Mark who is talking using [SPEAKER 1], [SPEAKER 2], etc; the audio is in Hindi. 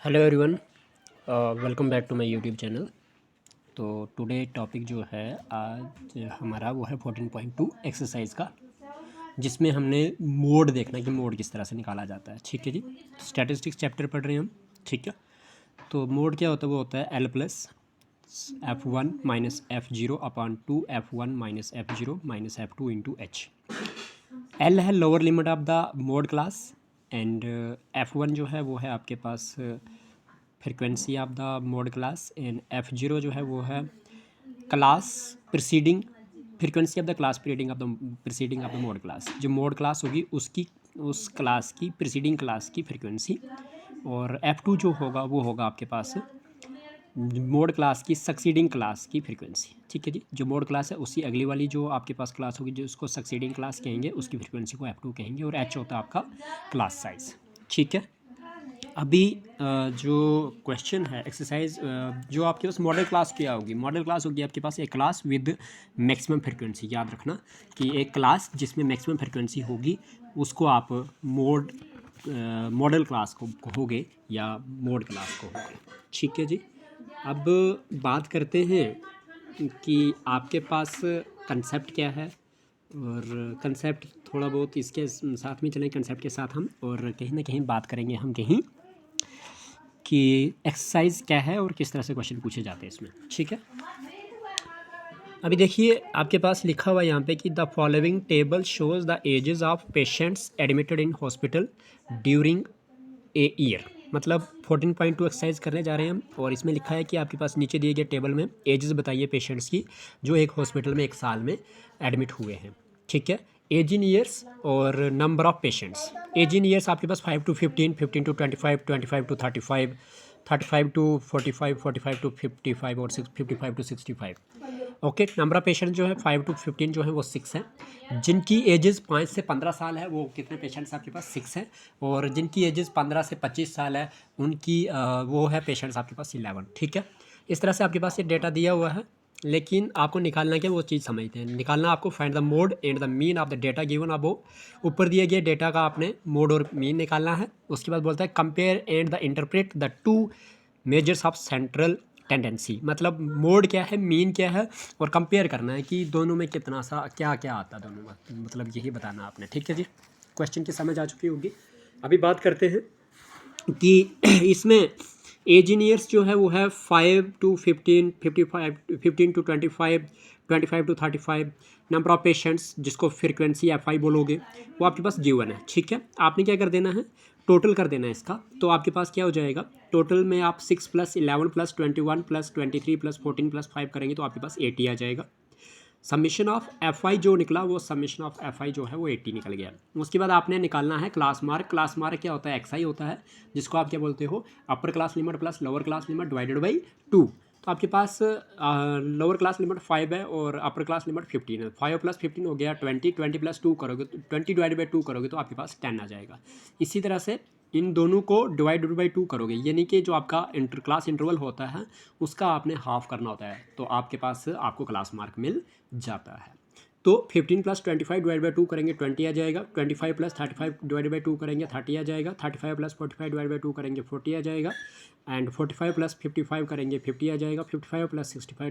[SPEAKER 1] Hello everyone, welcome back to my YouTube channel. तो टुडे टॉपिक जो है आज हमारा वो है 14.2 एक्सरसाइज का, जिसमें हमने मोड देखना कि मोड किस तरह से निकाला जाता है। ठीक है जी, स्टैटिस्टिक्स चैप्टर पढ़ रहे हैं हम। ठीक है, तो मोड क्या होता है? वो होता है L plus F1 minus F0 upon 2 F1 minus F0 minus F2 into H। L है lower limit of the mode class and F1 जो है वो है आपके पास frequency of the mode class and F0 जो है वो है class preceding frequency of the class preceding of the mode class. जो मोड क्लास होगी उसकी उस क्लास की प्रीसीडिंग क्लास की फ्रीक्वेंसी, और F2 जो होगा वो होगा आपके पास मोड क्लास की सक्सीडिंग क्लास की फ्रीक्वेंसी। ठीक है जी, जो मोड क्लास है उसकी अगली वाली जो आपके पास क्लास होगी जो उसको सक्सीडिंग क्लास कहेंगे, उसकी फ्रीक्वेंसी को F2 कहेंगे, और H होता है आपका क्लास साइज। ठीक है, अभी जो क्वेश्चन है एक्सरसाइज जो आपके पास मॉडल क्लास क्या होगी? मॉडल क्लास होगी आपके पास एक क्लास विद मैक्सिमम फ्रिक्वेंसी। याद रखना कि एक क्लास जिसमें मैक्सिमम फ्रिक्वेंसी होगी उसको आप मॉडल क्लास को कहोगे या मोड क्लास कहोगे। ठीक है जी, अब बात करते हैं कि आपके पास कंसेप्ट क्या है, और कंसेप्ट थोड़ा बहुत इसके साथ में चलें कंसेप्ट के साथ हम, और कहीं ना कहीं बात करेंगे हम कहीं कि एक्सरसाइज क्या है और किस तरह से क्वेश्चन पूछे जाते हैं इसमें। ठीक है, अभी देखिए आपके पास लिखा हुआ है यहाँ पे कि the following table shows the ages of patients admitted in hospital during a year. मतलब 14.2 एक्सरसाइज करने जा रहे हैं हम, और इसमें लिखा है कि आपके पास नीचे दिए गए टेबल में एजेस बताइए पेशेंट्स की जो एक हॉस्पिटल में एक साल में एडमिट हुए हैं। ठीक है, एज इन ईयर्स और number of patients. Age in years आपके पास 5 to 15, 15 to 25, 25 to 35, 35 to 45, 45 to 55 और 55 to 65। Okay, number of patient जो है 5 to 15 जो है वो 6 हैं। जिनकी एजेस 5 से 15 साल है वो कितने पेशेंट्स आपके पास? 6 हैं। और जिनकी एजेस 15 से 25 साल है उनकी वो है पेशेंट्स आपके पास 11। ठीक है, इस तरह से आपके पास ये डेटा दिया हुआ है, लेकिन आपको निकालना क्या वो चीज़ समझते हैं। निकालना आपको find the mode and the mean of the data given above. ऊपर दिए गए डेटा का आपने मोड और मीन निकालना है। उसके बाद बोलता है compare and the interpret the two measures of central tendency. मतलब मोड क्या है, मीन क्या है, और कंपेयर करना है कि दोनों में कितना सा क्या क्या आता है दोनों में, मतलब यही बताना आपने। ठीक है जी, क्वेश्चन की समझ आ चुकी होगी। अभी बात करते हैं कि इसमें एज इन ईयर्स जो है वो है 5 to 15, 55, 15 to 25, 25 to 35। Number of patients जिसको फ्रिक्वेंसी FI बोलोगे वो आपके पास G1 है। ठीक है, आपने क्या कर देना है, टोटल कर देना है इसका। तो आपके पास क्या हो जाएगा, टोटल में आप 6 + 11 + 21 + 23 + 14 + 5 करेंगे तो आपके पास 80 आ जाएगा। समीशन ऑफ FI जो निकला वो समीशन ऑफ FI जो है वो 80 निकल गया। उसके बाद आपने निकालना है क्लास मार्क। क्लास मार्क क्या होता है? XI होता है, जिसको आप क्या बोलते हो? Upper class limit plus lower class limit divided by 2। तो आपके पास लोअर क्लास लिमिट 5 है और अपर क्लास लिमिट 15 है। 5 + 15 हो गया 20, 20 + 2 करोगे तो 20 डिवाइड बाई 2 करोगे तो आपके पास 10 आ जाएगा। इसी तरह से इन दोनों को डिवाइड बाई 2 करोगे, यानी कि जो आपका इंटर क्लास इंटरवल होता है उसका आपने हाफ करना होता है, तो आपके पास आपको क्लास मार्क मिल जाता है। तो 15 + 25 डिवाइड बाई 2 करेंगे 20 आ जाएगा। 25 + 35 डिवाइड बाई 2 करेंगे 30 आ जाएगा। 35 + 45 डिवाइड बाई 2 करेंगे 40 आ जाएगा। एंड 45 + 55 करेंगे 50 आ जाएगा। 55 + 65